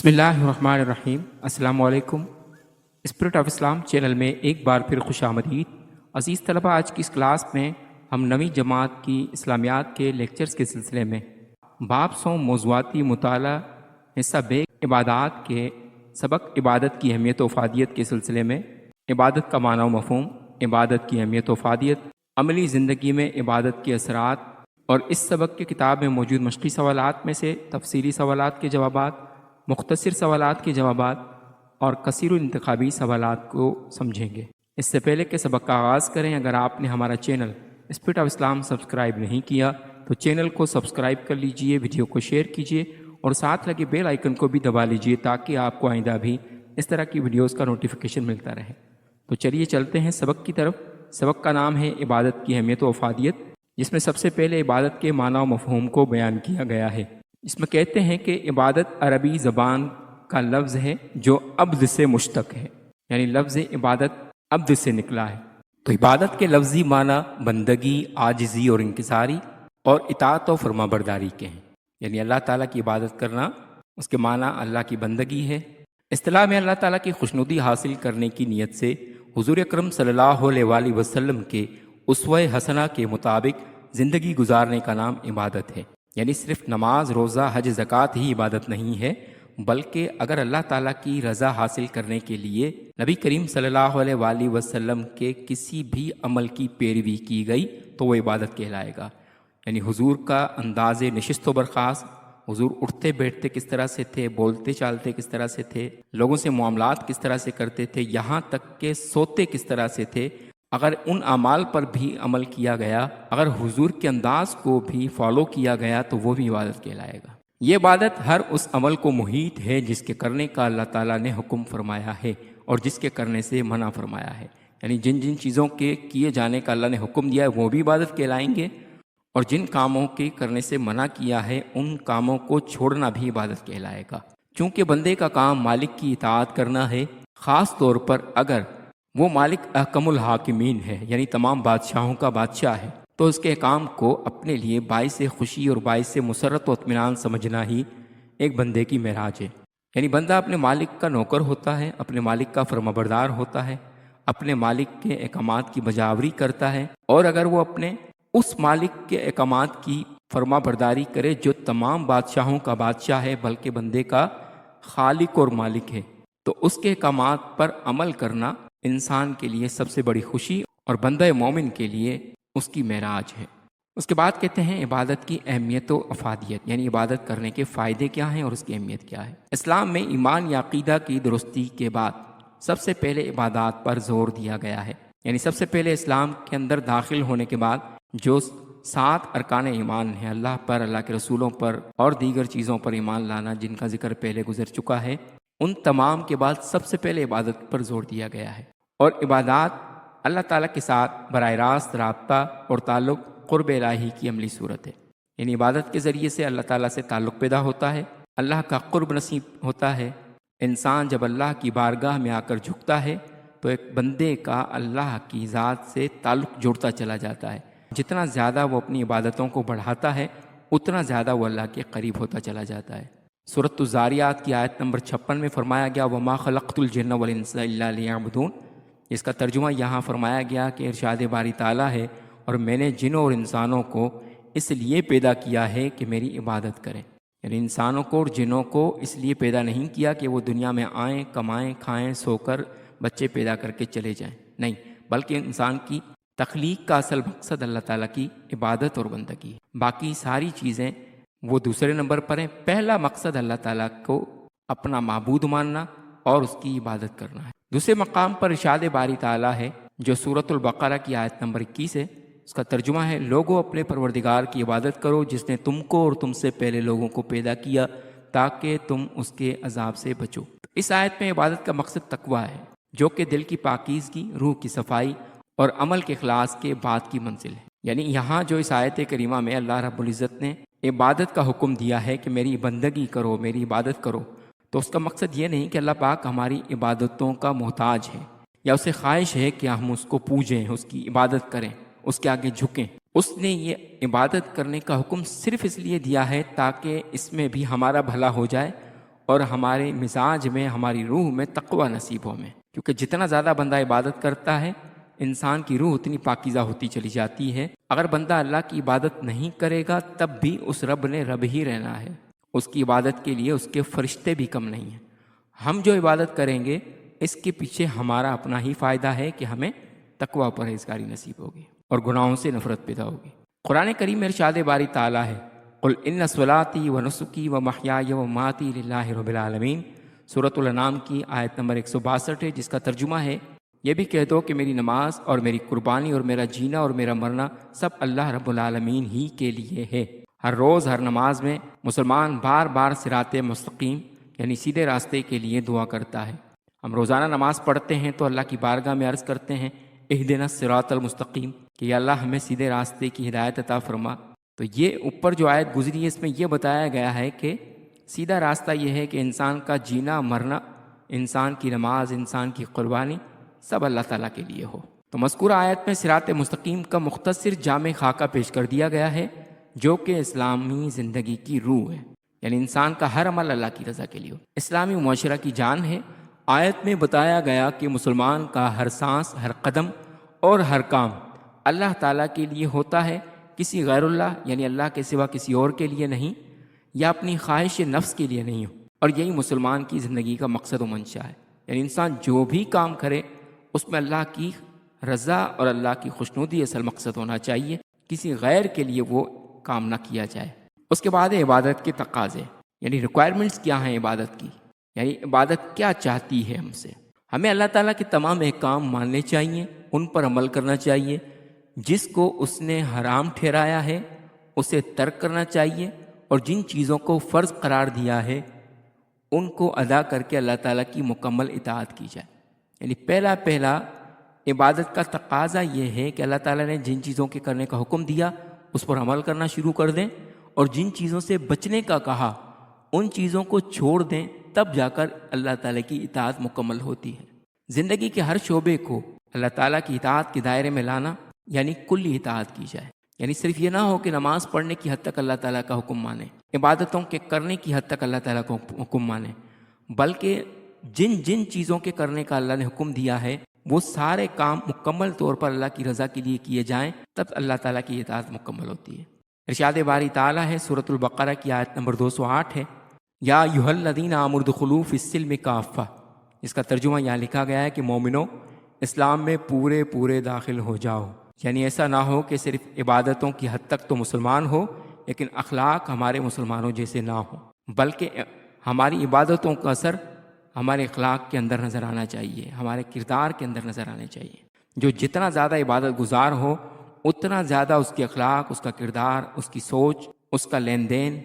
بسم اللہ الرحمن الرحیم۔ السلام علیکم۔ اسپرٹ آف اسلام چینل میں ایک بار پھر خوش آمدید۔ عزیز طلبہ، آج کی اس کلاس میں ہم نویں جماعت کی اسلامیات کے لیکچرز کے سلسلے میں باب سوم موضوعاتی مطالعہ حصہ بے عبادات کے سبق عبادت کی اہمیت و افادیت کے سلسلے میں عبادت کا معنی و مفہوم، عبادت کی اہمیت و افادیت، عملی زندگی میں عبادت کے اثرات اور اس سبق کی کتاب میں موجود مشقی سوالات میں سے تفصیلی سوالات کے جوابات، مختصر سوالات کے جوابات اور کثیر انتخابی سوالات کو سمجھیں گے۔ اس سے پہلے کہ سبق کا آغاز کریں، اگر آپ نے ہمارا channel spirit of Islam subscribe نہیں کیا تو چینل کو سبسکرائب کر لیجئے، ویڈیو کو شیئر کیجئے اور ساتھ لگے بیل آئیکن کو بھی دبا لیجئے تاکہ آپ کو آئندہ بھی اس طرح کی ویڈیوز کا نوٹیفیکیشن ملتا رہے۔ تو چلیے چلتے ہیں سبق کی طرف۔ سبق کا نام ہے عبادت کی اہمیت و افادیت، جس میں سب سے پہلے عبادت کے معنی و مفہوم کو بیان کیا گیا ہے۔ اس میں کہتے ہیں کہ عبادت عربی زبان کا لفظ ہے جو عبد سے مشتق ہے، یعنی لفظ عبادت عبد سے نکلا ہے۔ تو عبادت کے لفظی معنی بندگی، عاجزی اور انکساری اور اطاعت و فرما برداری کے ہیں، یعنی اللہ تعالیٰ کی عبادت کرنا، اس کے معنی اللہ کی بندگی ہے۔ اصطلاح میں اللہ تعالیٰ کی خوشنودی حاصل کرنے کی نیت سے حضور اکرم صلی اللہ علیہ وآلہ وسلم کے اسوہ حسنہ کے مطابق زندگی گزارنے کا نام عبادت ہے۔ یعنی صرف نماز، روزہ، حج، زکوٰۃ ہی عبادت نہیں ہے، بلکہ اگر اللہ تعالیٰ کی رضا حاصل کرنے کے لیے نبی کریم صلی اللہ علیہ وآلہ وسلم کے کسی بھی عمل کی پیروی کی گئی تو وہ عبادت کہلائے گا۔ یعنی حضور کا انداز نشست و برخاست، حضور اٹھتے بیٹھتے کس طرح سے تھے، بولتے چالتے کس طرح سے تھے، لوگوں سے معاملات کس طرح سے کرتے تھے، یہاں تک کہ سوتے کس طرح سے تھے، اگر ان اعمال پر بھی عمل کیا گیا، اگر حضور کے انداز کو بھی فالو کیا گیا تو وہ بھی عبادت کہلائے گا۔ یہ عبادت ہر اس عمل کو محیط ہے جس کے کرنے کا اللہ تعالیٰ نے حکم فرمایا ہے اور جس کے کرنے سے منع فرمایا ہے۔ یعنی جن جن چیزوں کے کیے جانے کا اللہ نے حکم دیا ہے وہ بھی عبادت کہلائیں گے، اور جن کاموں کے کرنے سے منع کیا ہے ان کاموں کو چھوڑنا بھی عبادت کہلائے گا۔ چونکہ بندے کا کام مالک کی اطاعت کرنا ہے، خاص طور پر اگر وہ مالک احکم الحاکمین ہے، یعنی تمام بادشاہوں کا بادشاہ ہے، تو اس کے احکام کو اپنے لیے باعث خوشی اور باعث مسرت و اطمینان سمجھنا ہی ایک بندے کی معراج ہے۔ یعنی بندہ اپنے مالک کا نوکر ہوتا ہے، اپنے مالک کا فرمانبردار ہوتا ہے، اپنے مالک کے احکامات کی بجاوری کرتا ہے، اور اگر وہ اپنے اس مالک کے احکامات کی فرما برداری کرے جو تمام بادشاہوں کا بادشاہ ہے بلکہ بندے کا خالق اور مالک ہے، تو اس کے احکامات پر عمل کرنا انسان کے لیے سب سے بڑی خوشی اور بندہ مومن کے لیے اس کی معراج ہے۔ اس کے بعد کہتے ہیں عبادت کی اہمیت و افادیت، یعنی عبادت کرنے کے فائدے کیا ہیں اور اس کی اہمیت کیا ہے۔ اسلام میں ایمان یا عقیدہ کی درستی کے بعد سب سے پہلے عبادات پر زور دیا گیا ہے۔ یعنی سب سے پہلے اسلام کے اندر داخل ہونے کے بعد جو 7 ارکان ایمان ہیں، اللہ پر، اللہ کے رسولوں پر اور دیگر چیزوں پر ایمان لانا، جن کا ذکر پہلے گزر چکا ہے، ان تمام کے بعد سب سے پہلے عبادت پر زور دیا گیا ہے۔ اور عبادات اللہ تعالیٰ کے ساتھ براہ راست رابطہ اور تعلق قرب الہی کی عملی صورت ہے۔ یعنی عبادت کے ذریعے سے اللہ تعالیٰ سے تعلق پیدا ہوتا ہے، اللہ کا قرب نصیب ہوتا ہے۔ انسان جب اللہ کی بارگاہ میں آ کر جھکتا ہے تو ایک بندے کا اللہ کی ذات سے تعلق جڑتا چلا جاتا ہے۔ جتنا زیادہ وہ اپنی عبادتوں کو بڑھاتا ہے اتنا زیادہ وہ اللہ کے قریب ہوتا چلا جاتا ہے۔ سورۃ الذاریات کی آیت نمبر 56 میں فرمایا گیا وَمَا خَلَقْتُ الْجِنَّ وَالْإِنسَ إِلَّا لِيَعْبُدُونَ، اس کا ترجمہ یہاں فرمایا گیا کہ ارشاد باری تعالیٰ ہے، اور میں نے جنوں اور انسانوں کو اس لیے پیدا کیا ہے کہ میری عبادت کریں۔ یعنی انسانوں کو اور جنوں کو اس لیے پیدا نہیں کیا کہ وہ دنیا میں آئیں، کمائیں، کھائیں، سو کر بچے پیدا کر کے چلے جائیں، نہیں، بلکہ انسان کی تخلیق کا اصل مقصد اللہ تعالیٰ کی عبادت اور بندگی ہے۔ باقی ساری چیزیں وہ دوسرے نمبر پر ہیں۔ پہلا مقصد اللہ تعالیٰ کو اپنا معبود ماننا اور اس کی عبادت کرنا ہے۔ دوسرے مقام پر ارشاد باری تعالیٰ ہے جو سورۃ البقرہ کی آیت نمبر 21 ہے، اس کا ترجمہ ہے لوگوں اپنے پروردگار کی عبادت کرو جس نے تم کو اور تم سے پہلے لوگوں کو پیدا کیا تاکہ تم اس کے عذاب سے بچو۔ اس آیت میں عبادت کا مقصد تقویٰ ہے جو کہ دل کی پاکیزگی، روح کی صفائی اور عمل کے اخلاص کے بعد کی منزل ہے۔ یعنی یہاں جو اس آیت کریمہ میں اللہ رب العزت نے عبادت کا حکم دیا ہے کہ میری بندگی کرو، میری عبادت کرو، تو اس کا مقصد یہ نہیں کہ اللہ پاک ہماری عبادتوں کا محتاج ہے یا اسے خواہش ہے کہ ہم اس کو پوجیں، اس کی عبادت کریں، اس کے آگے جھکیں۔ اس نے یہ عبادت کرنے کا حکم صرف اس لیے دیا ہے تاکہ اس میں بھی ہمارا بھلا ہو جائے اور ہمارے مزاج میں، ہماری روح میں تقوی نصیب ہو ہمیں، کیونکہ جتنا زیادہ بندہ عبادت کرتا ہے انسان کی روح اتنی پاکیزہ ہوتی چلی جاتی ہے۔ اگر بندہ اللہ کی عبادت نہیں کرے گا تب بھی اس رب نے رب ہی رہنا ہے، اس کی عبادت کے لیے اس کے فرشتے بھی کم نہیں ہیں۔ ہم جو عبادت کریں گے اس کے پیچھے ہمارا اپنا ہی فائدہ ہے کہ ہمیں تقوی و پرہیزگاری نصیب ہوگی اور گناہوں سے نفرت پیدا ہوگی۔ قرآن کریم میں ارشاد باری تعالیٰ ہے، قل ان صلاتی و نسکی و محیای و مماتی للہ رب العالمین، سورۃ الانعام کی آیت نمبر 162 ہے، جس کا ترجمہ ہے، یہ بھی کہہ دو کہ میری نماز اور میری قربانی اور میرا جینا اور میرا مرنا سب اللہ رب العالمین ہی کے لیے ہے۔ ہر روز ہر نماز میں مسلمان بار بار صراط مستقیم یعنی سیدھے راستے کے لیے دعا کرتا ہے۔ ہم روزانہ نماز پڑھتے ہیں تو اللہ کی بارگاہ میں عرض کرتے ہیں، اہدنا الصراط المستقیم، کہ یا اللہ ہمیں سیدھے راستے کی ہدایت عطا فرما۔ تو یہ اوپر جو آیت گزری ہے اس میں یہ بتایا گیا ہے کہ سیدھا راستہ یہ ہے کہ انسان کا جینا مرنا، انسان کی نماز، انسان کی قربانی سب اللہ تعالیٰ کے لیے ہو۔ تو مذکورہ آیت میں صراط مستقیم کا مختصر جامع خاکہ پیش کر دیا گیا ہے، جو کہ اسلامی زندگی کی روح ہے، یعنی انسان کا ہر عمل اللہ کی رضا کے لیے ہو، اسلامی معاشرہ کی جان ہے۔ آیت میں بتایا گیا کہ مسلمان کا ہر سانس، ہر قدم اور ہر کام اللہ تعالیٰ کے لیے ہوتا ہے، کسی غیر اللہ یعنی اللہ کے سوا کسی اور کے لیے نہیں، یا اپنی خواہش نفس کے لیے نہیں ہو۔ اور یہی مسلمان کی زندگی کا مقصد و منشا ہے، یعنی انسان جو بھی کام کرے اس میں اللہ کی رضا اور اللہ کی خوشنودی اصل مقصد ہونا چاہیے، کسی غیر کے لیے وہ کام نہ کیا جائے۔ اس کے بعد عبادت کے تقاضے، یعنی ریکوائرمنٹس کیا ہیں عبادت کی، یعنی عبادت کیا چاہتی ہے ہم سے۔ ہمیں اللہ تعالیٰ کے تمام احکام ماننے چاہیے، ان پر عمل کرنا چاہیے، جس کو اس نے حرام ٹھہرایا ہے اسے ترک کرنا چاہیے، اور جن چیزوں کو فرض قرار دیا ہے ان کو ادا کر کے اللہ تعالیٰ کی مکمل اطاعت کی جائے۔ یعنی پہلا عبادت کا تقاضا یہ ہے کہ اللہ تعالیٰ نے جن چیزوں کے کرنے کا حکم دیا اس پر عمل کرنا شروع کر دیں، اور جن چیزوں سے بچنے کا کہا ان چیزوں کو چھوڑ دیں، تب جا کر اللہ تعالیٰ کی اطاعت مکمل ہوتی ہے۔ زندگی کے ہر شعبے کو اللہ تعالیٰ کی اطاعت کے دائرے میں لانا، یعنی کلی اطاعت کی جائے، یعنی صرف یہ نہ ہو کہ نماز پڑھنے کی حد تک اللہ تعالیٰ کا حکم مانے، عبادتوں کے کرنے کی حد تک اللہ تعالیٰ کا حکم مانے، بلکہ جن چیزوں کے کرنے کا اللہ نے حکم دیا ہے وہ سارے کام مکمل طور پر اللہ کی رضا کے لیے کیے جائیں، تب اللہ تعالیٰ کی اطاعت مکمل ہوتی ہے۔ ارشاد باری تعالیٰ ہے، سورۃ البقرہ کی آیت نمبر 208 ہے، یا ایھا الذین آمنوا ادخلوا فی السلم کافہ، اس کا ترجمہ یہاں لکھا گیا ہے کہ مومنو اسلام میں پورے داخل ہو جاؤ، یعنی ایسا نہ ہو کہ صرف عبادتوں کی حد تک تو مسلمان ہو لیکن اخلاق ہمارے مسلمانوں جیسے نہ ہو، بلکہ ہماری عبادتوں کا اثر ہمارے اخلاق کے اندر نظر آنا چاہیے، ہمارے کردار کے اندر نظر آنے چاہیے۔ جو جتنا زیادہ عبادت گزار ہو اتنا زیادہ اس کے اخلاق، اس کا کردار، اس کی سوچ، اس کا لین دین،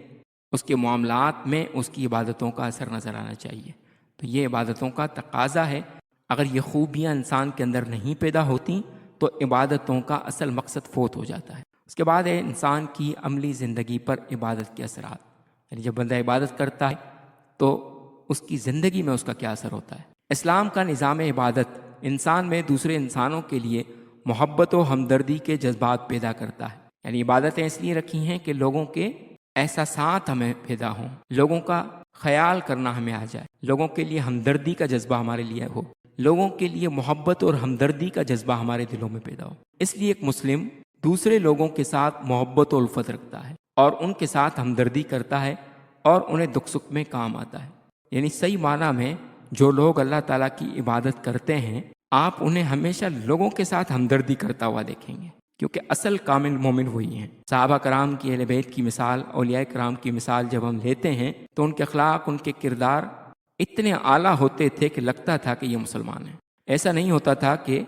اس کے معاملات میں اس کی عبادتوں کا اثر نظر آنا چاہیے۔ تو یہ عبادتوں کا تقاضا ہے۔ اگر یہ خوبیاں انسان کے اندر نہیں پیدا ہوتی تو عبادتوں کا اصل مقصد فوت ہو جاتا ہے۔ اس کے بعد ہے انسان کی عملی زندگی پر عبادت کے اثرات، یعنی جب بندہ عبادت کرتا ہے تو اس کی زندگی میں اس کا کیا اثر ہوتا ہے۔ اسلام کا نظام عبادت انسان میں دوسرے انسانوں کے لیے محبت و ہمدردی کے جذبات پیدا کرتا ہے، یعنی عبادتیں اس لیے رکھی ہیں کہ لوگوں کے احساسات ہمیں پیدا ہوں، لوگوں کا خیال کرنا ہمیں آ جائے، لوگوں کے لیے ہمدردی کا جذبہ ہمارے لیے ہو، لوگوں کے لیے محبت اور ہمدردی کا جذبہ ہمارے دلوں میں پیدا ہو۔ اس لیے ایک مسلم دوسرے لوگوں کے ساتھ محبت و الفت رکھتا ہے اور ان کے ساتھ ہمدردی کرتا ہے اور انہیں دکھ سکھ میں کام آتا ہے۔ یعنی صحیح معنی میں جو لوگ اللہ تعالیٰ کی عبادت کرتے ہیں آپ انہیں ہمیشہ لوگوں کے ساتھ ہمدردی کرتا ہوا دیکھیں گے، کیونکہ اصل کامل مومن وہی ہیں۔ صحابہ کرام کی اہل بیت کی مثال، اولیاء کرام کی مثال جب ہم لیتے ہیں تو ان کے اخلاق، ان کے کردار اتنے اعلیٰ ہوتے تھے کہ لگتا تھا کہ یہ مسلمان ہیں۔ ایسا نہیں ہوتا تھا کہ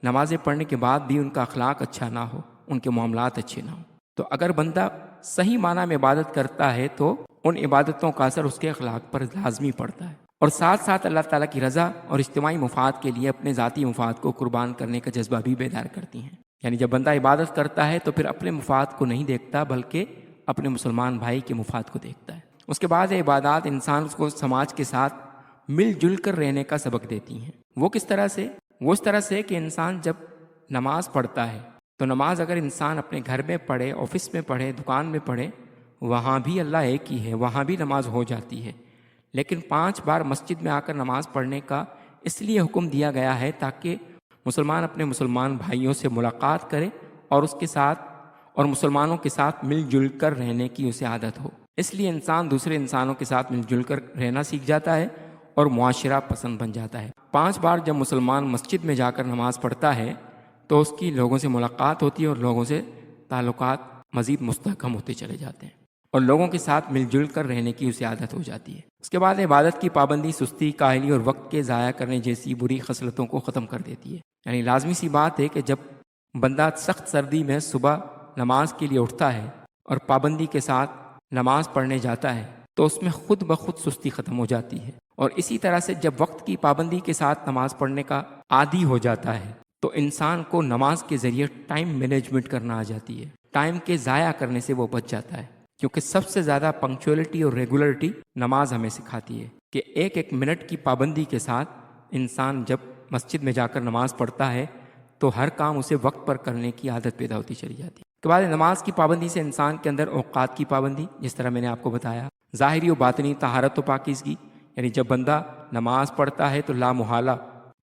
نمازیں پڑھنے کے بعد بھی ان کا اخلاق اچھا نہ ہو، ان کے معاملات اچھے نہ ہوں۔ تو اگر بندہ صحیح معنی میں عبادت کرتا ہے تو ان عبادتوں کا اثر اس کے اخلاق پر لازمی پڑتا ہے، اور ساتھ ساتھ اللہ تعالیٰ کی رضا اور اجتماعی مفاد کے لیے اپنے ذاتی مفاد کو قربان کرنے کا جذبہ بھی بیدار کرتی ہیں۔ یعنی جب بندہ عبادت کرتا ہے تو پھر اپنے مفاد کو نہیں دیکھتا بلکہ اپنے مسلمان بھائی کے مفاد کو دیکھتا ہے۔ اس کے بعد عبادات انسان کو سماج کے ساتھ مل جل کر رہنے کا سبق دیتی ہیں۔ وہ کس طرح سے؟ وہ اس طرح سے کہ انسان جب نماز پڑھتا ہے تو نماز اگر انسان اپنے گھر میں پڑھے، آفس میں پڑھے، دکان میں پڑھے، وہاں بھی اللہ ایک ہی ہے، وہاں بھی نماز ہو جاتی ہے، لیکن 5 بار مسجد میں آ کر نماز پڑھنے کا اس لیے حکم دیا گیا ہے تاکہ مسلمان اپنے مسلمان بھائیوں سے ملاقات کرے اور اس کے ساتھ اور مسلمانوں کے ساتھ مل جل کر رہنے کی اسے عادت ہو۔ اس لیے انسان دوسرے انسانوں کے ساتھ مل جل کر رہنا سیکھ جاتا ہے اور معاشرہ پسند بن جاتا ہے۔ 5 بار جب مسلمان مسجد میں جا کر نماز پڑھتا ہے تو اس کی لوگوں سے ملاقات ہوتی ہے اور لوگوں سے تعلقات مزید مستحکم ہوتے چلے جاتے ہیں اور لوگوں کے ساتھ مل جل کر رہنے کی اسے عادت ہو جاتی ہے۔ اس کے بعد عبادت کی پابندی سستی، کاہلی اور وقت کے ضائع کرنے جیسی بری خصلتوں کو ختم کر دیتی ہے۔ یعنی لازمی سی بات ہے کہ جب بندہ سخت سردی میں صبح نماز کے لیے اٹھتا ہے اور پابندی کے ساتھ نماز پڑھنے جاتا ہے تو اس میں خود بخود سستی ختم ہو جاتی ہے، اور اسی طرح سے جب وقت کی پابندی کے ساتھ نماز پڑھنے کا عادی ہو جاتا ہے تو انسان کو نماز کے ذریعے ٹائم مینجمنٹ کرنا آ جاتی ہے۔ ٹائم کے ضائع کرنے سے وہ بچ جاتا ہے، کیونکہ سب سے زیادہ پنکچولیٹی اور ریگولرٹی نماز ہمیں سکھاتی ہے کہ ایک ایک منٹ کی پابندی کے ساتھ انسان جب مسجد میں جا کر نماز پڑھتا ہے تو ہر کام اسے وقت پر کرنے کی عادت پیدا ہوتی چلی جاتی ہے۔ اس کے بعد نماز کی پابندی سے انسان کے اندر اوقات کی پابندی، جس طرح میں نے آپ کو بتایا، ظاہری و باطنی طہارت و پاکیزگی، یعنی جب بندہ نماز پڑھتا ہے تو لا محالہ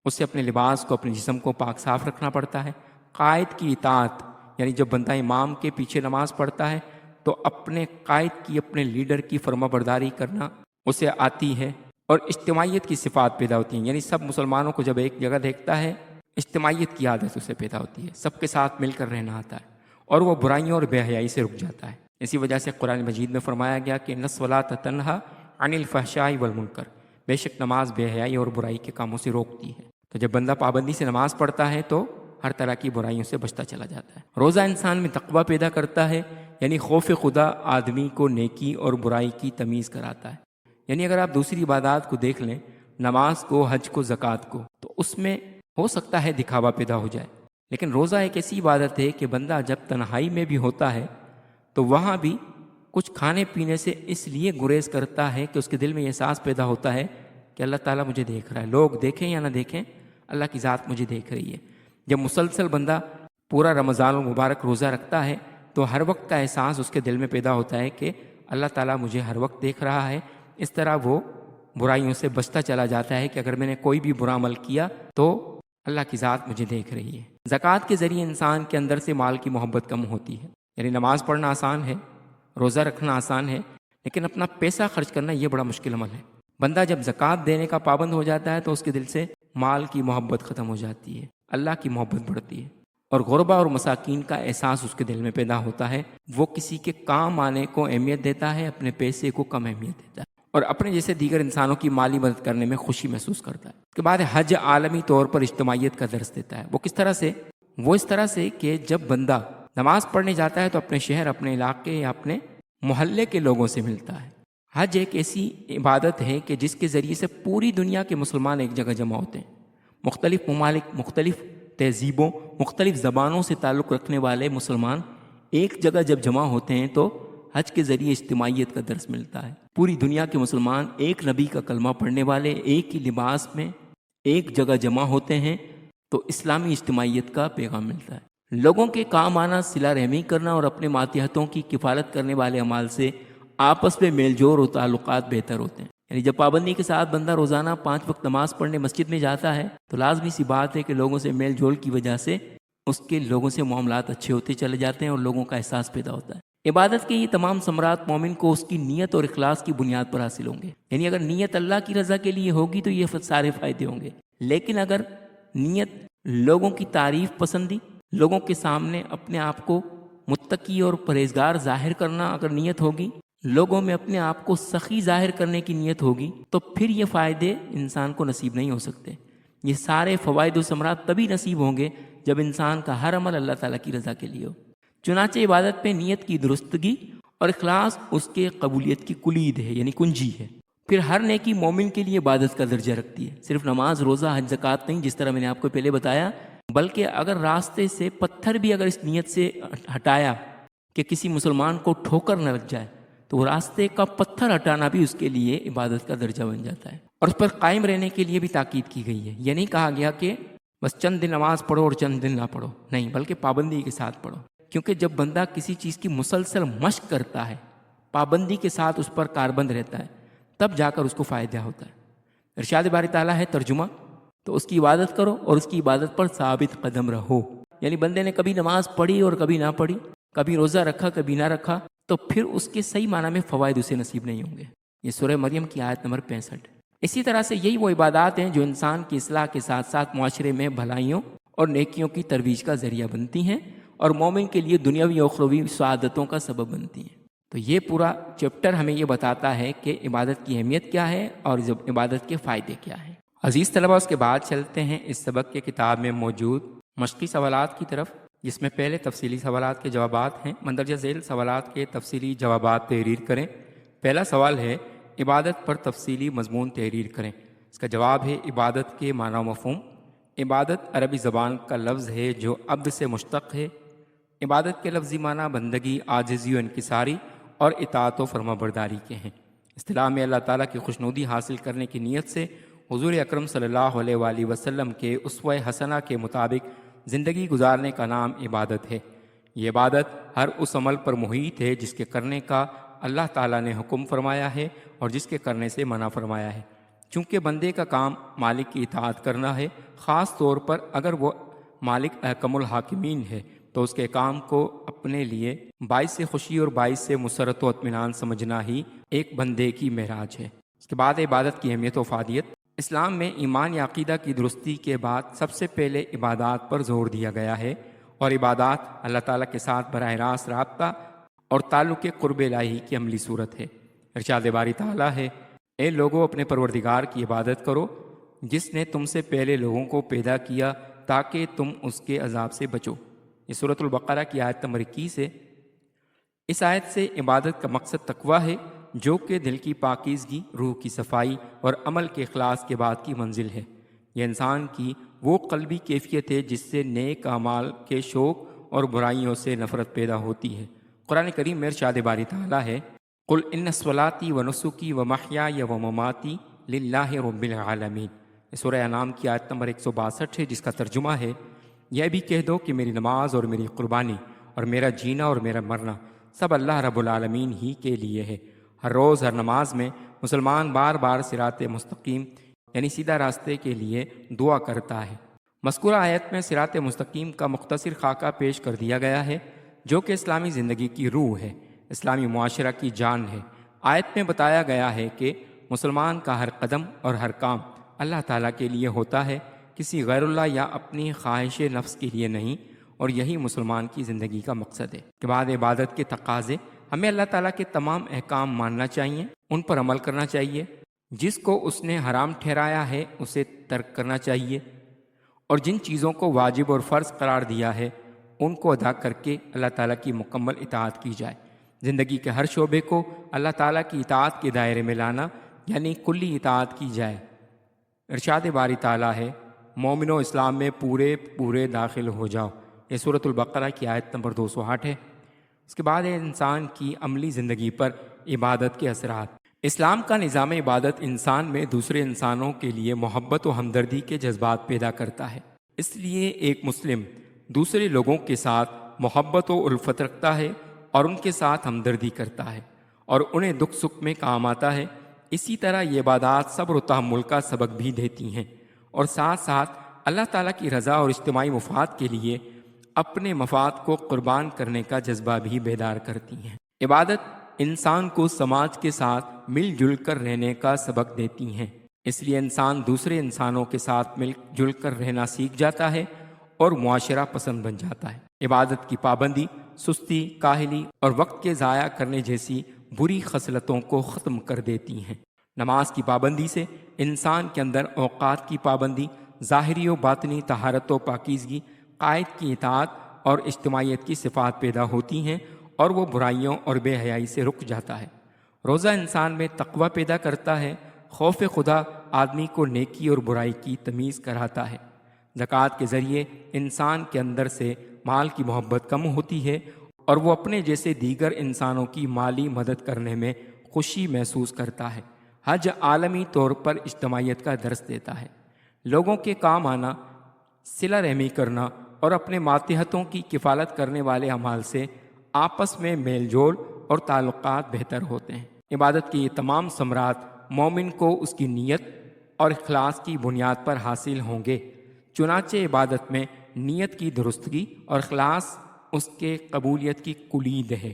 اسے اپنے لباس کو، اپنے جسم کو پاک صاف رکھنا پڑتا ہے۔ قائد کی اطاعت، یعنی جب بندہ امام کے پیچھے نماز پڑھتا ہے تو اپنے قائد کی، اپنے لیڈر کی فرما برداری کرنا اسے آتی ہے، اور اجتماعیت کی صفات پیدا ہوتی ہیں، یعنی سب مسلمانوں کو جب ایک جگہ دیکھتا ہے اجتماعیت کی عادت اسے پیدا ہوتی ہے، سب کے ساتھ مل کر رہنا آتا ہے اور وہ برائیوں اور بے حیائی سے رک جاتا ہے۔ اسی وجہ سے قرآن مجید میں فرمایا گیا کہ الصلاۃ تنہا عن الفحشاء والمنکر، بے شک نماز بے حیائی اور برائی کے کاموں سے روکتی ہے۔ تو جب بندہ پابندی سے نماز پڑھتا ہے تو ہر طرح کی برائیوں سے بچتا چلا جاتا ہے۔ روزہ انسان میں تقویٰ پیدا کرتا ہے، یعنی خوف خدا آدمی کو نیکی اور برائی کی تمیز کراتا ہے۔ یعنی اگر آپ دوسری عبادات کو دیکھ لیں، نماز کو، حج کو، زکوٰۃ کو، تو اس میں ہو سکتا ہے دکھاوا پیدا ہو جائے، لیکن روزہ ایک ایسی عبادت ہے کہ بندہ جب تنہائی میں بھی ہوتا ہے تو وہاں بھی کچھ کھانے پینے سے اس لیے گریز کرتا ہے کہ اس کے دل میں یہ احساس پیدا ہوتا ہے کہ اللہ تعالیٰ مجھے دیکھ رہا ہے، لوگ دیکھیں یا نہ دیکھیں، اللہ کی ذات مجھے دیکھ رہی ہے۔ جب مسلسل بندہ پورا رمضان المبارک روزہ رکھتا ہے تو ہر وقت کا احساس اس کے دل میں پیدا ہوتا ہے کہ اللہ تعالیٰ مجھے ہر وقت دیکھ رہا ہے۔ اس طرح وہ برائیوں سے بچتا چلا جاتا ہے کہ اگر میں نے کوئی بھی برا عمل کیا تو اللہ کی ذات مجھے دیکھ رہی ہے۔ زکوٰۃ کے ذریعے انسان کے اندر سے مال کی محبت کم ہوتی ہے۔ یعنی نماز پڑھنا آسان ہے، روزہ رکھنا آسان ہے، لیکن اپنا پیسہ خرچ کرنا یہ بڑا مشکل عمل ہے۔ بندہ جب زکوٰۃ دینے کا پابند ہو جاتا ہے تو اس کے دل سے مال کی محبت ختم ہو جاتی ہے، اللہ کی محبت بڑھتی ہے، اور غربا اور مساکین کا احساس اس کے دل میں پیدا ہوتا ہے۔ وہ کسی کے کام آنے کو اہمیت دیتا ہے، اپنے پیسے کو کم اہمیت دیتا ہے، اور اپنے جیسے دیگر انسانوں کی مالی مدد کرنے میں خوشی محسوس کرتا ہے۔ اس کے بعد حج عالمی طور پر اجتماعیت کا درس دیتا ہے۔ وہ کس طرح سے؟ وہ اس طرح سے کہ جب بندہ نماز پڑھنے جاتا ہے تو اپنے شہر، اپنے علاقے یا اپنے محلے کے لوگوں سے ملتا ہے۔ حج ایک ایسی عبادت ہے کہ جس کے ذریعے سے پوری دنیا کے مسلمان ایک جگہ جمع ہوتے ہیں۔ مختلف ممالک، مختلف تہذیبوں، مختلف زبانوں سے تعلق رکھنے والے مسلمان ایک جگہ جب جمع ہوتے ہیں تو حج کے ذریعے اجتماعیت کا درس ملتا ہے۔ پوری دنیا کے مسلمان ایک نبی کا کلمہ پڑھنے والے ایک ہی لباس میں ایک جگہ جمع ہوتے ہیں تو اسلامی اجتماعیت کا پیغام ملتا ہے۔ لوگوں کے کام آنا، صلہ رحمی کرنا اور اپنے ماتحتوں کی کفالت کرنے والے اعمال سے آپس میں میل جول اور تعلقات بہتر ہوتے ہیں۔ یعنی جب پابندی کے ساتھ بندہ روزانہ 5 وقت نماز پڑھنے مسجد میں جاتا ہے تو لازمی سی بات ہے کہ لوگوں سے میل جول کی وجہ سے اس کے لوگوں سے معاملات اچھے ہوتے چلے جاتے ہیں اور لوگوں کا احساس پیدا ہوتا ہے۔ عبادت کے یہ تمام ثمرات مومن کو اس کی نیت اور اخلاص کی بنیاد پر حاصل ہوں گے۔ یعنی اگر نیت اللہ کی رضا کے لیے ہوگی تو یہ سارے فائدے ہوں گے، لیکن اگر نیت لوگوں کی تعریف پسندی، لوگوں کے سامنے اپنے آپ کو متقی اور پرہیزگار ظاہر کرنا اگر نیت ہوگی، لوگوں میں اپنے آپ کو سخی ظاہر کرنے کی نیت ہوگی، تو پھر یہ فائدے انسان کو نصیب نہیں ہو سکتے۔ یہ سارے فوائد و ثمرات تبھی نصیب ہوں گے جب انسان کا ہر عمل اللہ تعالیٰ کی رضا کے لیے ہو۔ چنانچہ عبادت پہ نیت کی درستگی اور اخلاص اس کے قبولیت کی کلید ہے، یعنی کنجی ہے۔ پھر ہر نیکی مومن کے لیے عبادت کا درجہ رکھتی ہے، صرف نماز، روزہ، حج، زکوٰۃ نہیں، جس طرح میں نے آپ کو پہلے بتایا، بلکہ اگر راستے سے پتھر بھی اگر اس نیت سے ہٹایا کہ کسی مسلمان کو ٹھوکر نہ لگ جائے تو وہ راستے کا پتھر ہٹانا بھی اس کے لیے عبادت کا درجہ بن جاتا ہے، اور اس پر قائم رہنے کے لیے بھی تاکید کی گئی ہے۔ یہ نہیں کہا گیا کہ بس چند دن نماز پڑھو اور چند دن نہ پڑھو، نہیں، بلکہ پابندی کے ساتھ پڑھو، کیونکہ جب بندہ کسی چیز کی مسلسل مشق کرتا ہے، پابندی کے ساتھ اس پر کاربند رہتا ہے، تب جا کر اس کو فائدہ ہوتا ہے۔ ارشاد باری تعالیٰ ہے ترجمہ، تو اس کی عبادت کرو اور اس کی عبادت پر ثابت قدم رہو۔ یعنی بندے نے کبھی نماز پڑھی اور کبھی نہ پڑھی، کبھی روزہ رکھا کبھی نہ رکھا، تو پھر اس کے صحیح معنی میں فوائد اسے نصیب نہیں ہوں گے۔ یہ سورہ مریم کی آیت نمبر 65۔ اسی طرح سے یہی وہ عبادات ہیں جو انسان کی اصلاح کے ساتھ ساتھ معاشرے میں بھلائیوں اور نیکیوں کی ترویج کا ذریعہ بنتی ہیں اور مومن کے لیے دنیاوی اور اخروی سعادتوں کا سبب بنتی ہیں۔ تو یہ پورا چیپٹر ہمیں یہ بتاتا ہے کہ عبادت کی اہمیت کیا ہے اور عبادت کے فائدے کیا ہیں۔ عزیز طلبہ، اس کے بعد چلتے ہیں اس سبق کے کتاب میں موجود مشقی سوالات کی طرف، جس میں پہلے تفصیلی سوالات کے جوابات ہیں۔ مندرجہ ذیل سوالات کے تفصیلی جوابات تحریر کریں۔ پہلا سوال ہے عبادت پر تفصیلی مضمون تحریر کریں۔ اس کا جواب ہے عبادت کے معنی و مفہوم۔ عبادت عربی زبان کا لفظ ہے جو عبد سے مشتق ہے۔ عبادت کے لفظی معنی بندگی، عاجزی و انکساری اور اطاعت و فرما برداری کے ہیں۔ اصطلاح میں اللہ تعالیٰ کی خوشنودی حاصل کرنے کی نیت سے حضور اکرم صلی اللہ علیہ وآلہ وسلم کے اسوہ حسنہ کے مطابق زندگی گزارنے کا نام عبادت ہے۔ یہ عبادت ہر اس عمل پر محیط ہے جس کے کرنے کا اللہ تعالیٰ نے حکم فرمایا ہے اور جس کے کرنے سے منع فرمایا ہے۔ چونکہ بندے کا کام مالک کی اطاعت کرنا ہے، خاص طور پر اگر وہ مالک احکم الحاکمین ہے تو اس کے کام کو اپنے لیے باعث خوشی اور باعث سے مسرت و اطمینان سمجھنا ہی ایک بندے کی معراج ہے۔ اس کے بعد عبادت کی اہمیت و افادیت۔ اسلام میں ایمان یا عقیدہ کی درستی کے بعد سب سے پہلے عبادات پر زور دیا گیا ہے، اور عبادات اللہ تعالیٰ کے ساتھ براہ راست رابطہ اور تعلق قرب الہی کی عملی صورت ہے۔ ارشاد باری تعالیٰ ہے، اے لوگو اپنے پروردگار کی عبادت کرو جس نے تم سے پہلے لوگوں کو پیدا کیا تاکہ تم اس کے عذاب سے بچو۔ یہ سورۃ البقرہ کی آیت نمبر 21 ہے۔ اس آیت سے عبادت کا مقصد تقویٰ ہے، جو کہ دل کی پاکیزگی، روح کی صفائی اور عمل کے اخلاص کے بعد کی منزل ہے۔ یہ انسان کی وہ قلبی کیفیت ہے جس سے نیک اعمال کے شوق اور برائیوں سے نفرت پیدا ہوتی ہے۔ قرآن کریم میں ارشاد باری تعالیٰ ہے، قل ان صلاتی و نسکی و محیای و مماتی للہ رب العالمین۔ یہ سورہ انعام کی آیت نمبر 162 ہے، جس کا ترجمہ ہے، یہ بھی کہہ دو کہ میری نماز اور میری قربانی اور میرا جینا اور میرا مرنا سب اللہ رب العالمین ہی کے لیے ہے۔ ہر روز ہر نماز میں مسلمان بار بار صراط مستقیم یعنی سیدھا راستے کے لیے دعا کرتا ہے۔ مذکورہ آیت میں صراط مستقیم کا مختصر خاکہ پیش کر دیا گیا ہے، جو کہ اسلامی زندگی کی روح ہے، اسلامی معاشرہ کی جان ہے۔ آیت میں بتایا گیا ہے کہ مسلمان کا ہر قدم اور ہر کام اللہ تعالیٰ کے لیے ہوتا ہے، کسی غیر اللہ یا اپنی خواہش نفس کے لیے نہیں، اور یہی مسلمان کی زندگی کا مقصد ہے۔ کے بعد عبادت کے تقاضے۔ ہمیں اللہ تعالیٰ کے تمام احکام ماننا چاہیے، ان پر عمل کرنا چاہیے۔ جس کو اس نے حرام ٹھہرایا ہے اسے ترک کرنا چاہیے، اور جن چیزوں کو واجب اور فرض قرار دیا ہے ان کو ادا کر کے اللہ تعالیٰ کی مکمل اطاعت کی جائے۔ زندگی کے ہر شعبے کو اللہ تعالیٰ کی اطاعت کے دائرے میں لانا یعنی کلی اطاعت کی جائے۔ ارشاد باری تعالیٰ ہے، مومنو اسلام میں پورے داخل ہو جاؤ۔ یہ سورۃ البقرہ کی آیت نمبر 208 ہے۔ اس کے بعد ہے انسان کی عملی زندگی پر عبادت کے اثرات۔ اسلام کا نظام عبادت انسان میں دوسرے انسانوں کے لیے محبت و ہمدردی کے جذبات پیدا کرتا ہے۔ اس لیے ایک مسلم دوسرے لوگوں کے ساتھ محبت و الفت رکھتا ہے اور ان کے ساتھ ہمدردی کرتا ہے اور انہیں دکھ سکھ میں کام آتا ہے۔ اسی طرح یہ عبادات صبر و تحمل کا سبق بھی دیتی ہیں، اور ساتھ ساتھ اللہ تعالیٰ کی رضا اور اجتماعی مفاد کے لیے اپنے مفاد کو قربان کرنے کا جذبہ بھی بیدار کرتی ہیں۔ عبادت انسان کو سماج کے ساتھ مل جل کر رہنے کا سبق دیتی ہیں، اس لیے انسان دوسرے انسانوں کے ساتھ مل جل کر رہنا سیکھ جاتا ہے اور معاشرہ پسند بن جاتا ہے۔ عبادت کی پابندی سستی، کاہلی اور وقت کے ضائع کرنے جیسی بری خصلتوں کو ختم کر دیتی ہیں۔ نماز کی پابندی سے انسان کے اندر اوقات کی پابندی، ظاہری و باطنی طہارت و پاکیزگی، قائد کی اطاعت اور اجتماعیت کی صفات پیدا ہوتی ہیں اور وہ برائیوں اور بے حیائی سے رک جاتا ہے۔ روزہ انسان میں تقویٰ پیدا کرتا ہے۔ خوف خدا آدمی کو نیکی اور برائی کی تمیز کراتا ہے۔ زکوٰۃ کے ذریعے انسان کے اندر سے مال کی محبت کم ہوتی ہے اور وہ اپنے جیسے دیگر انسانوں کی مالی مدد کرنے میں خوشی محسوس کرتا ہے۔ حج عالمی طور پر اجتماعیت کا درس دیتا ہے۔ لوگوں کے کام آنا، صلہ رحمی کرنا اور اپنے ماتحتوں کی کفالت کرنے والے اعمال سے آپس میں میل جول اور تعلقات بہتر ہوتے ہیں۔ عبادت کے یہ تمام ثمرات مومن کو اس کی نیت اور اخلاص کی بنیاد پر حاصل ہوں گے۔ چنانچہ عبادت میں نیت کی درستگی اور اخلاص اس کے قبولیت کی کلید ہے۔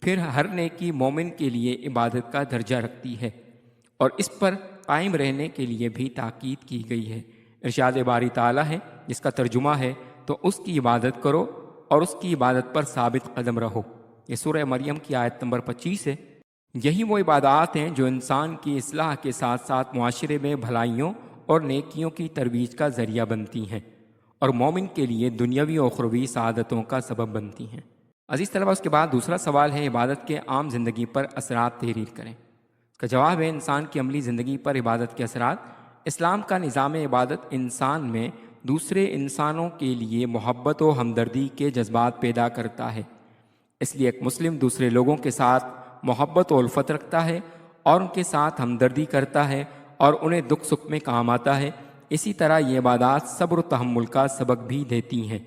پھر ہر نیکی مومن کے لیے عبادت کا درجہ رکھتی ہے اور اس پر قائم رہنے کے لیے بھی تاکید کی گئی ہے۔ ارشاد باری تعالیٰ ہے جس کا ترجمہ ہے تو اس کی عبادت کرو اور اس کی عبادت پر ثابت قدم رہو۔ یہ سورہ مریم کی آیت نمبر 25 ہے۔ یہی وہ عبادات ہیں جو انسان کی اصلاح کے ساتھ ساتھ معاشرے میں بھلائیوں اور نیکیوں کی ترویج کا ذریعہ بنتی ہیں اور مومن کے لیے دنیاوی و اخروی سعادتوں کا سبب بنتی ہیں۔ عزیز طلبہ، اس کے بعد دوسرا سوال ہے عبادت کے عام زندگی پر اثرات تحریر کریں۔ اس کا جواب ہے انسان کی عملی زندگی پر عبادت کے اثرات۔ اسلام کا نظام عبادت انسان میں دوسرے انسانوں کے لیے محبت و ہمدردی کے جذبات پیدا کرتا ہے۔ اس لیے ایک مسلم دوسرے لوگوں کے ساتھ محبت و الفت رکھتا ہے اور ان کے ساتھ ہمدردی کرتا ہے اور انہیں دکھ سکھ میں کام آتا ہے۔ اسی طرح یہ عبادات صبر و تحمل کا سبق بھی دیتی ہیں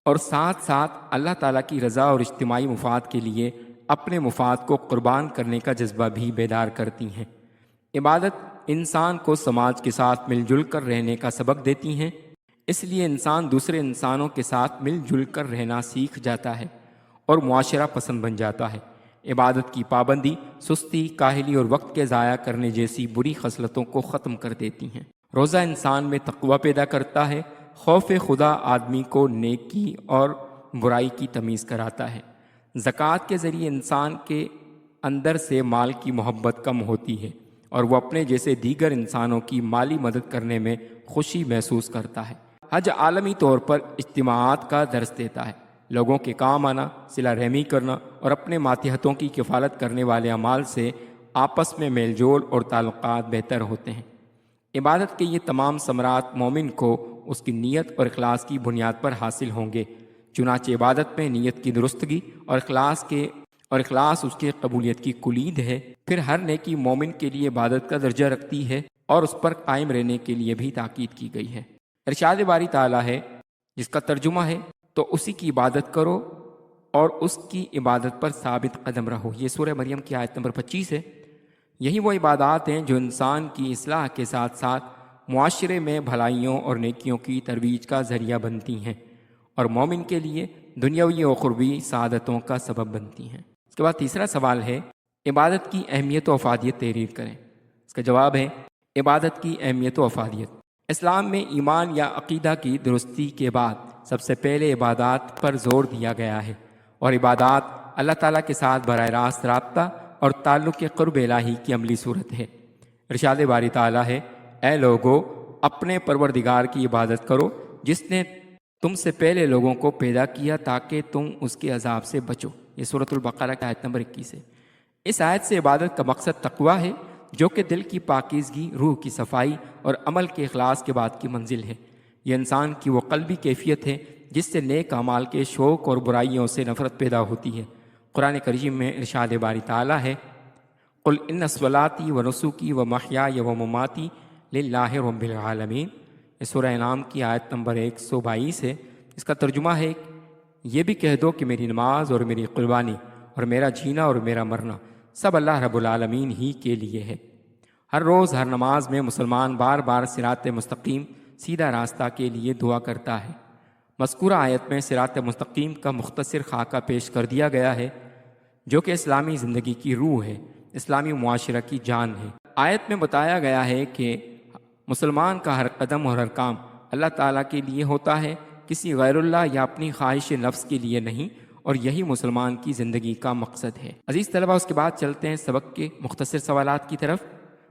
اور ساتھ ساتھ اللہ تعالیٰ کی رضا اور اجتماعی مفاد کے لیے اپنے مفاد کو قربان کرنے کا جذبہ بھی بیدار کرتی ہیں۔ عبادت انسان کو سماج کے ساتھ مل جل کر رہنے کا سبق دیتی ہیں، اس لیے انسان دوسرے انسانوں کے ساتھ مل جل کر رہنا سیکھ جاتا ہے اور معاشرہ پسند بن جاتا ہے۔ عبادت کی پابندی سستی، کاہلی اور وقت کے ضائع کرنے جیسی بری خصلتوں کو ختم کر دیتی ہیں۔ روزہ انسان میں تقوی پیدا کرتا ہے۔ خوف خدا آدمی کو نیکی اور برائی کی تمیز کراتا ہے۔ زکوٰۃ کے ذریعے انسان کے اندر سے مال کی محبت کم ہوتی ہے اور وہ اپنے جیسے دیگر انسانوں کی مالی مدد کرنے میں خوشی محسوس کرتا ہے۔ حج عالمی طور پر اجتماعات کا درس دیتا ہے۔ لوگوں کے کام آنا، صلہ رحمی کرنا اور اپنے ماتحتوں کی کفالت کرنے والے اعمال سے آپس میں میل جول اور تعلقات بہتر ہوتے ہیں۔ عبادت کے یہ تمام ثمرات مومن کو اس کی نیت اور اخلاص کی بنیاد پر حاصل ہوں گے۔ چنانچہ عبادت میں نیت کی درستگی اور اخلاص اس کے قبولیت کی کلید ہے۔ پھر ہر نیکی مومن کے لیے عبادت کا درجہ رکھتی ہے اور اس پر قائم رہنے کے لیے بھی تاکید کی گئی ہے۔ ارشاد باری تعالیٰ ہے جس کا ترجمہ ہے تو اسی کی عبادت کرو اور اس کی عبادت پر ثابت قدم رہو۔ یہ سورہ مریم کی آیت نمبر 25 ہے۔ یہی وہ عبادات ہیں جو انسان کی اصلاح کے ساتھ ساتھ معاشرے میں بھلائیوں اور نیکیوں کی ترویج کا ذریعہ بنتی ہیں اور مومن کے لیے دنیاوی و اخروی سعادتوں کا سبب بنتی ہیں۔ اس کے بعد تیسرا سوال ہے عبادت کی اہمیت و افادیت تحریر کریں۔ اس کا جواب ہے عبادت کی اہمیت و افادیت۔ اسلام میں ایمان یا عقیدہ کی درستی کے بعد سب سے پہلے عبادات پر زور دیا گیا ہے اور عبادات اللہ تعالیٰ کے ساتھ براہ راست رابطہ اور تعلق قرب الہی کی عملی صورت ہے۔ ارشاد باری تعالیٰ ہے اے لوگو اپنے پروردگار کی عبادت کرو جس نے تم سے پہلے لوگوں کو پیدا کیا تاکہ تم اس کے عذاب سے بچو۔ یہ سورۃ البقرہ کی آیت نمبر 21 ہے۔ اس آیت سے عبادت کا مقصد تقوی ہے جو کہ دل کی پاکیزگی، روح کی صفائی اور عمل کے اخلاص کے بعد کی منزل ہے۔ یہ انسان کی وہ قلبی کیفیت ہے جس سے نیک اعمال کے شوق اور برائیوں سے نفرت پیدا ہوتی ہے۔ قرآن کریم میں ارشاد باری تعالیٰ ہے قل ان صلاتی و نسکی و محیای و مماتی للہ رب العالمین۔ یہ سورہ انعام کی آیت نمبر 122 ہے۔ اس کا ترجمہ ہے یہ بھی کہہ دو کہ میری نماز اور میری قربانی اور میرا جینا اور میرا مرنا سب اللہ رب العالمین ہی کے لیے ہے۔ ہر روز ہر نماز میں مسلمان بار بار صراط مستقیم، سیدھا راستہ کے لیے دعا کرتا ہے۔ مذکورہ آیت میں صراط مستقیم کا مختصر خاکہ پیش کر دیا گیا ہے جو کہ اسلامی زندگی کی روح ہے، اسلامی معاشرہ کی جان ہے۔ آیت میں بتایا گیا ہے کہ مسلمان کا ہر قدم اور ہر کام اللہ تعالیٰ کے لیے ہوتا ہے، کسی غیر اللہ یا اپنی خواہش نفس کے لیے نہیں، اور یہی مسلمان کی زندگی کا مقصد ہے۔ عزیز طلبہ، اس کے بعد چلتے ہیں سبق کے مختصر سوالات کی طرف۔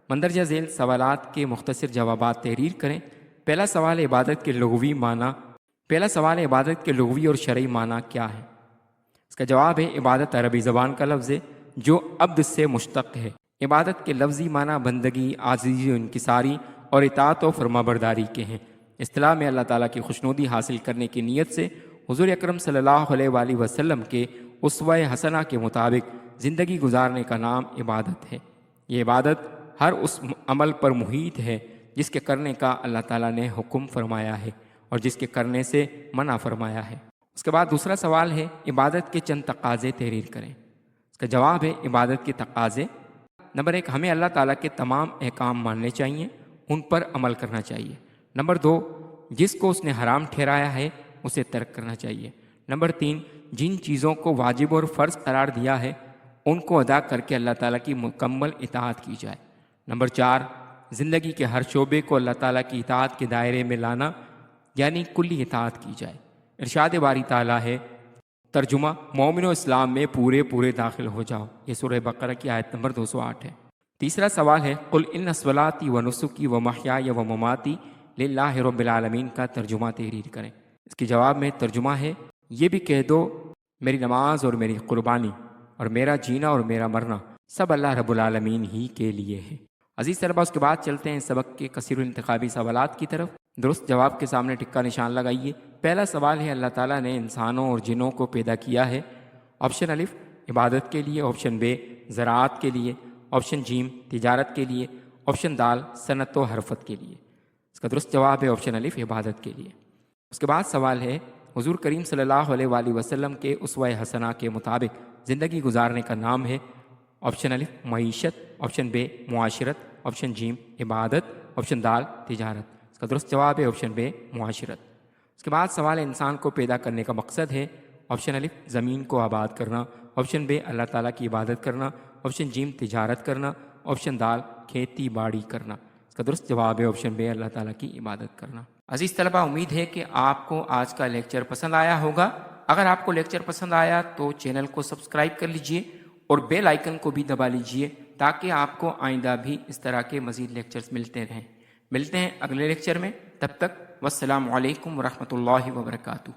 مندرجہ ذیل سوالات کے مختصر جوابات تحریر کریں۔ پہلا سوال عبادت کے لغوی اور شرعی معنی کیا ہے؟ اس کا جواب ہے عبادت عربی زبان کا لفظ ہے جو عبد سے مشتق ہے۔ عبادت کے لفظی معنی بندگی، عاجزی و انکساری اور اطاعت و فرما برداری کے ہیں۔ اصطلاح میں اللہ تعالیٰ کی خوشنودی حاصل کرنے کی نیت سے حضور اکرم صلی اللہ علیہ وآلہ وسلم کے اسوہ حسنہ کے مطابق زندگی گزارنے کا نام عبادت ہے۔ یہ عبادت ہر اس عمل پر محیط ہے جس کے کرنے کا اللہ تعالیٰ نے حکم فرمایا ہے اور جس کے کرنے سے منع فرمایا ہے۔ اس کے بعد دوسرا سوال ہے عبادت کے چند تقاضے تحریر کریں۔ اس کا جواب ہے عبادت کے تقاضے نمبر 1 ہمیں اللہ تعالیٰ کے تمام احکام ماننے چاہیے، ان پر عمل کرنا چاہیے۔ نمبر 2 جس کو اس نے حرام ٹھہرایا ہے اسے ترک کرنا چاہیے۔ نمبر 3 جن چیزوں کو واجب اور فرض قرار دیا ہے ان کو ادا کر کے اللہ تعالیٰ کی مکمل اطاعت کی جائے۔ نمبر 4 زندگی کے ہر شعبے کو اللہ تعالیٰ کی اطاعت کے دائرے میں لانا یعنی کلی اطاعت کی جائے۔ ارشاد باری تعالیٰ ہے، ترجمہ مومن و اسلام میں پورے داخل ہو جاؤ، یہ سورہ بقرہ کی آیت نمبر 208 ہے۔ تیسرا سوال ہے، قل ان صلاتی و نسکی و محیای و مماتی للہ رب العالمین کا ترجمہ تحریر کریں۔ اس کے جواب میں ترجمہ ہے، یہ بھی کہہ دو میری نماز اور میری قربانی اور میرا جینا اور میرا مرنا سب اللہ رب العالمین ہی کے لیے ہے۔ عزیز طلباء، اس کے بعد چلتے ہیں سبق کے کثیر الانتخابی سوالات کی طرف۔ درست جواب کے سامنے ٹکا نشان لگائیے۔ پہلا سوال ہے، اللہ تعالیٰ نے انسانوں اور جنوں کو پیدا کیا ہے۔ آپشن الف عبادت کے لیے، آپشن بے زراعت کے لیے، آپشن جیم تجارت کے لیے، آپشن دال صنعت و حرفت کے لیے۔ اس کا درست جواب ہے آپشن الف عبادت کے لیے۔ اس کے بعد سوال ہے، حضور کریم صلی اللہ علیہ وآلہ وسلم کے اسوہ حسنہ کے مطابق زندگی گزارنے کا نام ہے۔ آپشن الف معیشت، آپشن بے معاشرت، آپشن جیم عبادت، آپشن دال تجارت۔ اس کا درست جواب ہے آپشن بے معاشرت۔ اس کے بعد سوال ہے، انسان کو پیدا کرنے کا مقصد ہے۔ آپشن الف زمین کو آباد کرنا، آپشن بے اللہ تعالیٰ کی عبادت کرنا، آپشن جیم تجارت کرنا، آپشن دال کھیتی باڑی کرنا۔ اس کا درست جواب ہے آپشن بے اللہ تعالیٰ کی عبادت کرنا۔ عزیز طلبہ، امید ہے کہ آپ کو آج کا لیکچر پسند آیا ہوگا۔ اگر آپ کو لیکچر پسند آیا تو چینل کو سبسکرائب کر لیجئے اور بیل آئیکن کو بھی دبا لیجئے تاکہ آپ کو آئندہ بھی اس طرح کے مزید لیکچرز ملتے رہیں۔ ملتے ہیں اگلے لیکچر میں، تب تک والسلام علیکم ورحمۃ اللہ وبرکاتہ۔